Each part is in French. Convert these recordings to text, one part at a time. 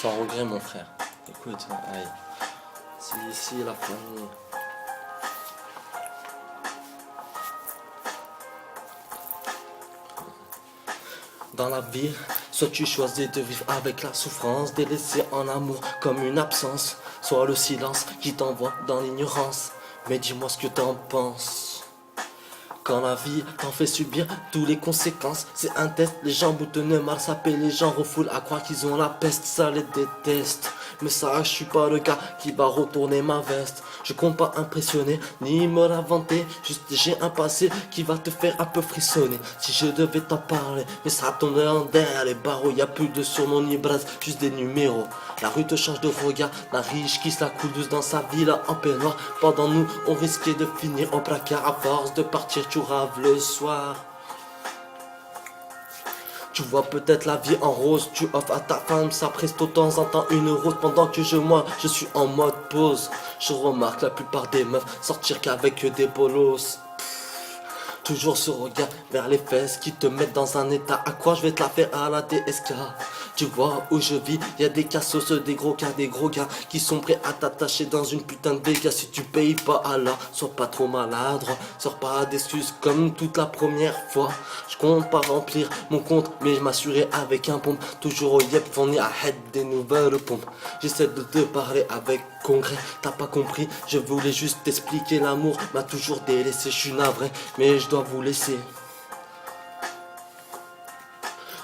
Sans regret, mon frère. Écoute, aïe. C'est ici la famille. Dans la vie, soit tu choisis de vivre avec la souffrance, délaissé en amour comme une absence, soit le silence qui t'envoie dans l'ignorance. Mais dis-moi ce que t'en penses. Quand la vie t'en fait subir toutes les conséquences, c'est un test, les gens boutonneux mal sapés, les gens refoulent à croire qu'ils ont la peste, ça les déteste. Mais ça, je suis pas le gars qui va retourner ma veste. Je compte pas impressionner, ni me l'inventer, juste j'ai un passé qui va te faire un peu frissonner. Si je devais t'en parler, mais ça tombe en derrière les barreaux, y a plus de surnom ni brasse, juste des numéros. La rue te change de regard, la riche qui se la coule douce dans sa ville en peignoir. Pendant nous, on risquait de finir en placard à force de partir, tu raves le soir. Tu vois peut-être la vie en rose, tu offres à ta femme sa presto de temps en temps une rose. Pendant que moi, je suis en mode pause. Je remarque la plupart des meufs sortir qu'avec des polos. Toujours ce regard vers les fesses qui te mettent dans un état. À quoi je vais te la faire à la DSK? Tu vois où je vis, y a des cassos, des gros gars qui sont prêts à t'attacher dans une putain de dégâts. Si tu payes pas, alors sois pas trop maladroit. Sors pas d'excuses comme toute la première fois. Je compte pas remplir mon compte, mais je m'assurais avec un pompe. Toujours au yep, fourni à head des nouvelles pompes. J'essaie de te parler avec concret, t'as pas compris. Je voulais juste t'expliquer, l'amour m'a toujours délaissé. Je suis navré, mais je dois vous laisser.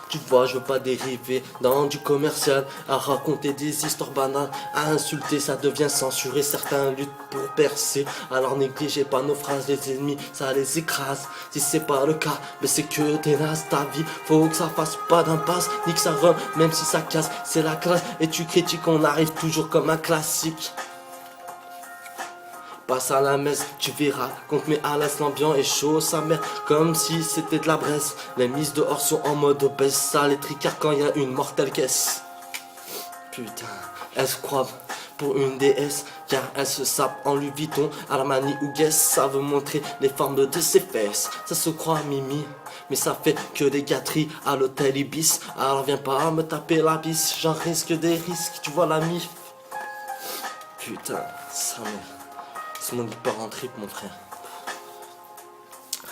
Tu vois, je veux pas dériver dans du commercial, à raconter des histoires banales, à insulter, ça devient censuré. Certains luttent pour percer, alors négligez pas nos phrases, les ennemis, ça les écrase. Si c'est pas le cas, mais c'est que t'énaces ta vie, faut que ça fasse pas d'impasse, ni que ça run, même si ça casse, c'est la classe. Et tu critiques, on arrive toujours comme un classique. Passe à la messe, tu verras, compte mes à l'aise, l'ambiance est chaud, sa mère, comme si c'était de la Bresse. Les mises dehors sont en mode obèse, ça les tricards quand y a une mortelle caisse. Putain, elle se croit pour une déesse, car elle se sape en Louis Vuitton, Armani ou Guess, ça veut montrer les formes de ses fesses. Ça se croit Mimi, mais ça fait que des gâteries à l'hôtel Ibis. Alors viens pas me taper la bise, j'en risque des risques, tu vois la mif. Putain, ça merde. Ce monde part en trip, mon frère.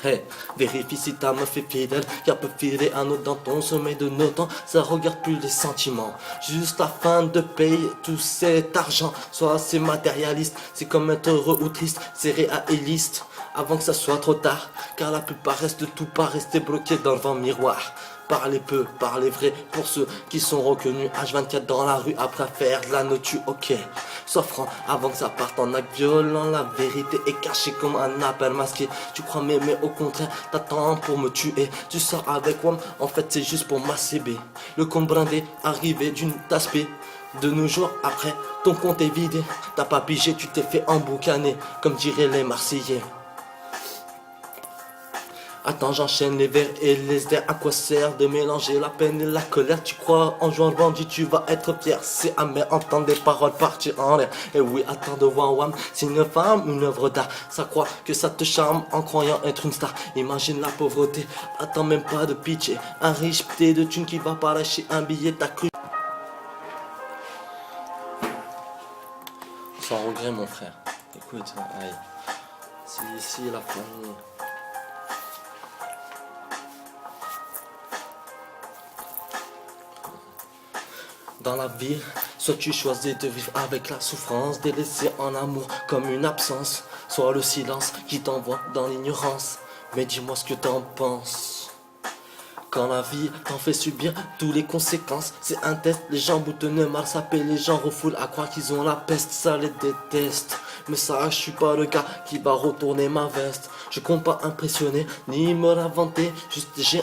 Hey, vérifie si ta meuf est fidèle, car peut filer un autre dans ton sommeil de nos temps. Ça regarde plus les sentiments, juste afin de payer tout cet argent. Soit c'est matérialiste, c'est comme être heureux ou triste, c'est réaliste. Avant que ça soit trop tard, car la plupart restent tout pas restés bloqués dans le vent miroir. Parlez peu, parlez vrai pour ceux qui sont reconnus H24 dans la rue après faire de la notu, ok. Sois franc avant que ça parte en acte violent, la vérité est cachée comme un appel masqué. Tu crois m'aimer, au contraire, t'attends pour me tuer. Tu sors avec WAM, en fait c'est juste pour m'accéber. Le compte brindé, arrivé d'une tasse P. De nos jours après, ton compte est vidé. T'as pas pigé, tu t'es fait emboucaner, comme diraient les Marseillais. Attends, j'enchaîne les vers et les airs. À quoi sert de mélanger la peine et la colère? Tu crois en jouant le bandit, tu vas être fier. C'est amer entendre des paroles partir en l'air. Et oui, attends de voir Wham, c'est une femme, une œuvre d'art. Ça croit que ça te charme en croyant être une star. Imagine la pauvreté, attends même pas de pitié. Un riche p'té de thunes qui va pas lâcher un billet, t'as cru. Sans regret, mon frère. Écoute, aïe. C'est ici la famille. Dans la vie, soit tu choisis de vivre avec la souffrance, délaissé en amour comme une absence, soit le silence qui t'envoie dans l'ignorance. Mais dis-moi ce que t'en penses. Quand la vie t'en fait subir toutes les conséquences, c'est un test, les gens boutonneux mal sapés, les gens refoulent à croire qu'ils ont la peste, ça les déteste. Mais ça, je suis pas le gars qui va retourner ma veste. Je compte pas impressionner, ni me l'inventer, juste j'ai